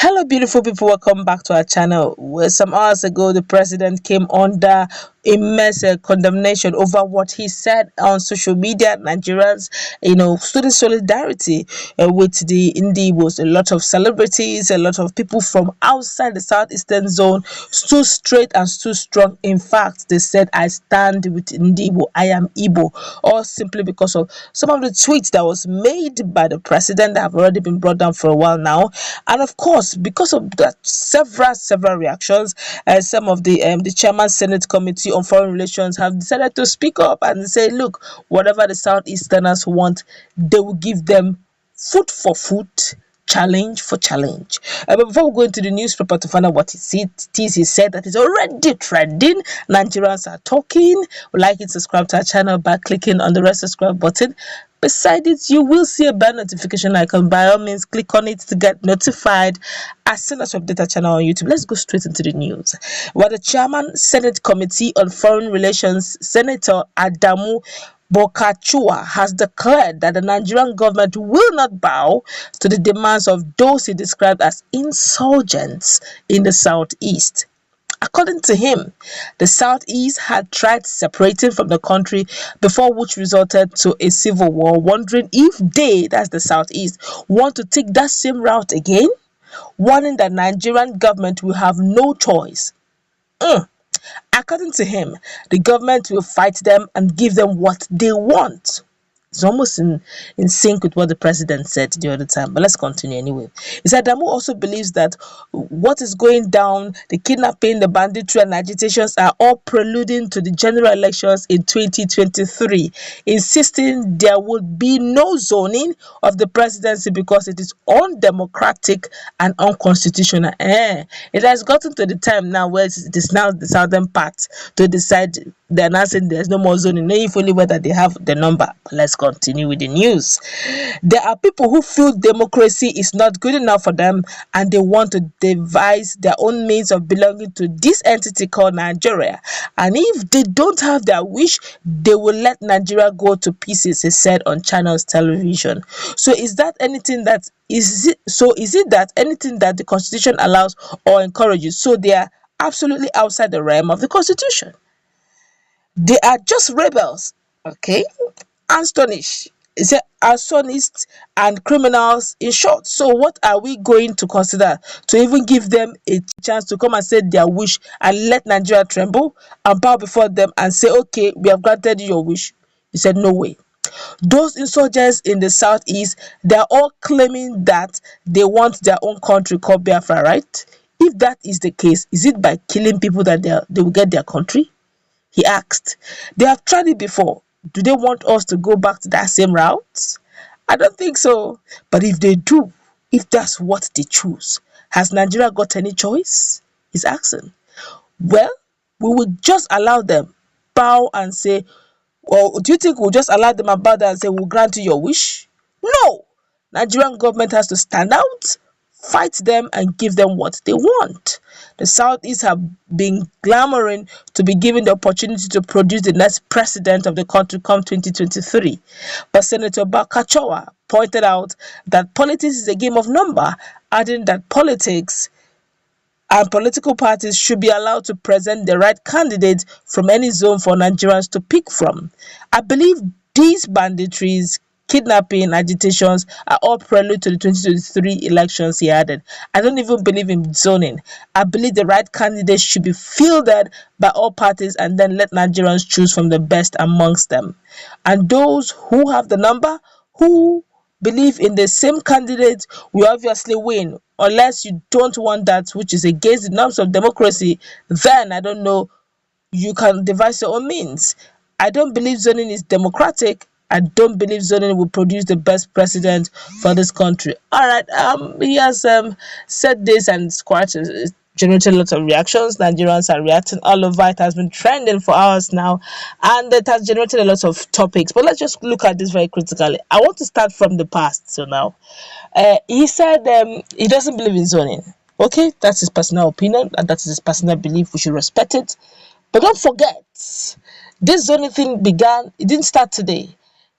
Hello, beautiful people. Welcome back to our channel. Where some hours ago, the president came under immense condemnation over what he said on social media. Nigerians, stood in solidarity with the Igbos. A lot of celebrities, a lot of people from outside the southeastern zone stood straight and stood strong. In fact, they said, "I stand with Igbo. I am Igbo," all simply because of some of the tweets that was made by the president that have already been brought down for a while now. And of course, because of that, several reactions, some of the chairman Senate Committee on Foreign Relations have decided to speak up and say, look, whatever the Southeasterners want, they will give them food for food, challenge for challenge. But before we go into the newspaper to find out what he said that is already trending. Nigerians are talking. Like and subscribe to our channel by clicking on the red subscribe button. Beside it, you will see a bell notification icon. By all means, click on it to get notified as soon as we update our channel on YouTube. Let's go straight into the news. Well, the chairman Senate Committee on Foreign Relations, Senator Adamu Bokachua, has declared that the Nigerian government will not bow to the demands of those he described as insurgents in the southeast. According to him, the Southeast had tried separating from the country before, which resulted to a civil war, wondering if they, that's the Southeast, want to take that same route again, warning that Nigerian government will have no choice. According to him, the government will fight them and give them what they want. It's almost in sync with what the president said the other time, but let's continue anyway. He said Damu also believes that what is going down, the kidnapping, the banditry, and agitations are all preluding to the general elections in 2023, insisting there would be no zoning of the presidency because it is undemocratic and unconstitutional. It has gotten to the time now where it is now the southern part to decide. They're not saying there's no more zoning, knowing fully whether they have the number. But let's continue with the news. There are people who feel democracy is not good enough for them and they want to devise their own means of belonging to this entity called Nigeria. And if they don't have their wish, they will let Nigeria go to pieces, he said on Channels Television. So is it that anything that the Constitution allows or encourages? So they are absolutely outside the realm of the Constitution. They are just rebels, okay? Astonished. He said arsonists and criminals in short. So what are we going to consider to even give them a chance to come and say their wish and let Nigeria tremble and bow before them and say, okay, we have granted you your wish? He said, no way. Those insurgents in the southeast, they're all claiming that they want their own country called Biafra, right? If that is the case, is it by killing people that they will get their country? He asked. They have tried it before. Do they want us to go back to that same route? I don't think so. But if they do, if that's what they choose, has Nigeria got any choice? He's asking. Well, we will just allow them bow and say, well, do you think we'll just allow them and bow down and say, we'll grant you your wish? No. Nigerian government has to stand out, fight them and give them what they want. The Southeast have been clamoring to be given the opportunity to produce the next president of the country come 2023. But Senator Bokachua pointed out that politics is a game of number, adding that politics and political parties should be allowed to present the right candidate from any zone for Nigerians to pick from. I believe these banditries, kidnapping, agitations are all prelude to the 2023 elections, he added. I don't even believe in zoning. I believe the right candidates should be fielded by all parties and then let Nigerians choose from the best amongst them. And those who have the number, who believe in the same candidate, will obviously win. Unless you don't want that, which is against the norms of democracy, then I don't know, you can devise your own means. I don't believe zoning is democratic. I don't believe zoning will produce the best president for this country. All right, he has said this and it's quite generated a lot of reactions. Nigerians are reacting all over. It has been trending for hours now, and it has generated a lot of topics. But let's just look at this very critically. I want to start from the past. So now, he said he doesn't believe in zoning. Okay, that's his personal opinion, and that is his personal belief. We should respect it. But don't forget, this zoning thing began. It didn't start today.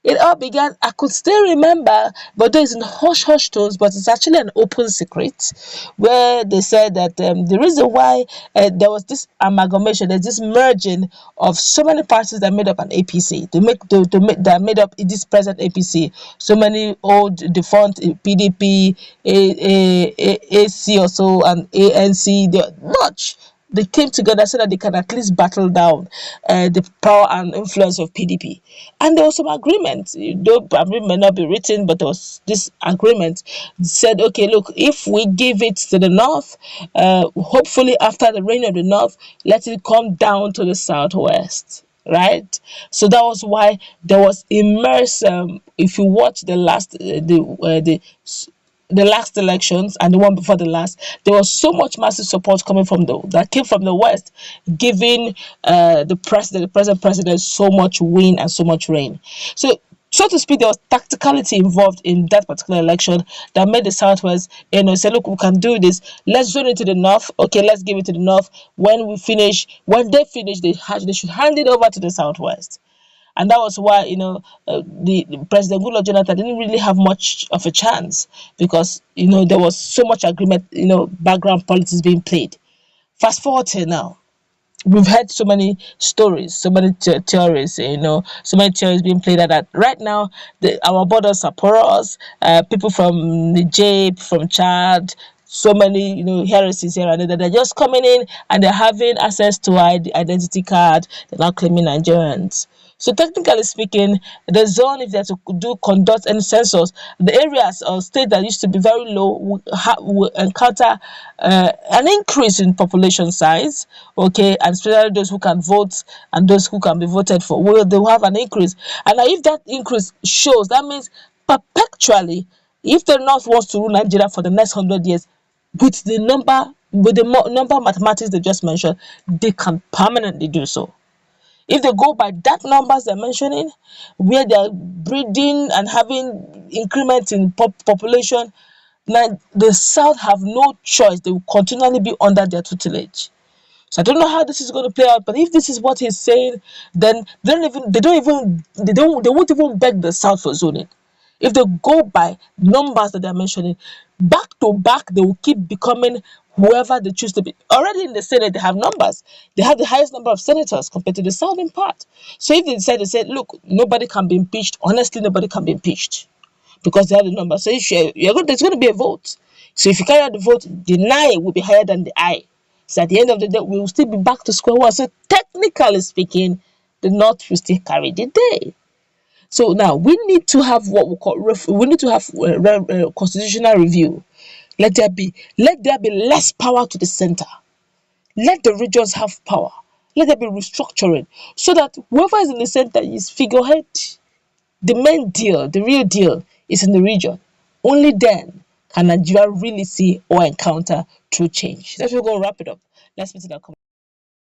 It all began, I could still remember, but though it's in hush hush tones, but it's actually an open secret, where they said that the reason why there was this amalgamation, there's this merging of so many parties that made up an APC, that made up this present APC, so many old defunct PDP, AC or so, and ANC, they're much. They came together so that they can at least battle down the power and influence of PDP. And there was some agreement, though agreement may not be written, but there was this agreement said, okay, look, if we give it to the north, hopefully after the reign of the north, let it come down to the southwest. Right, so that was why there was immense. If you watch the last, the last elections and the one before the last, there was so much massive support coming from that came from the west, giving the present president so much win and so much reign. So to speak, there was tacticality involved in that particular election that made the southwest, say, look, we can do this. Let's zone it to the north. Okay, let's give it to the north. When they finish, they should hand it over to the southwest. And that was why, the President Goodluck Jonathan didn't really have much of a chance, because, there was so much agreement, background politics being played. Fast forward to now. We've heard so many stories, so many theories, so many theories being played that right now our borders are porous. People from Niger, from Chad, so many, heresies here and there. They're just coming in and they're having access to identity card. They're now claiming Nigerians. So technically speaking, the zone, if they're to conduct any census, the areas or states that used to be very low will encounter an increase in population size, okay, and especially those who can vote and those who can be voted for, they will have an increase. And now if that increase shows, that means perpetually, if the North wants to rule Nigeria for the next 100 years, with the number mathematics they just mentioned, they can permanently do so. If they go by that numbers they're mentioning, where they're breeding and having increments in population, now the South have no choice. They will continually be under their tutelage. So I don't know how this is going to play out, but if this is what he's saying, then they won't even beg the South for zoning. If they go by numbers that they're mentioning, back to back, they will keep becoming whoever they choose to be. Already in the Senate, they have numbers. They have the highest number of senators compared to the southern part. So if they decide to say, look, nobody can be impeached, honestly, nobody can be impeached, because they have the numbers. So there's going to be a vote. So if you carry out the vote, the nine will be higher than the I. So at the end of the day, we will still be back to square one. So technically speaking, the North will still carry the day. So now we need to have what we call constitutional review. Let there be less power to the center. Let the regions have power. Let there be restructuring, so that whoever is in the center is figurehead. The main deal, the real deal, is in the region. Only then can Nigeria really see or encounter true change. That's where we're going to wrap it up. Let's meet in that comment.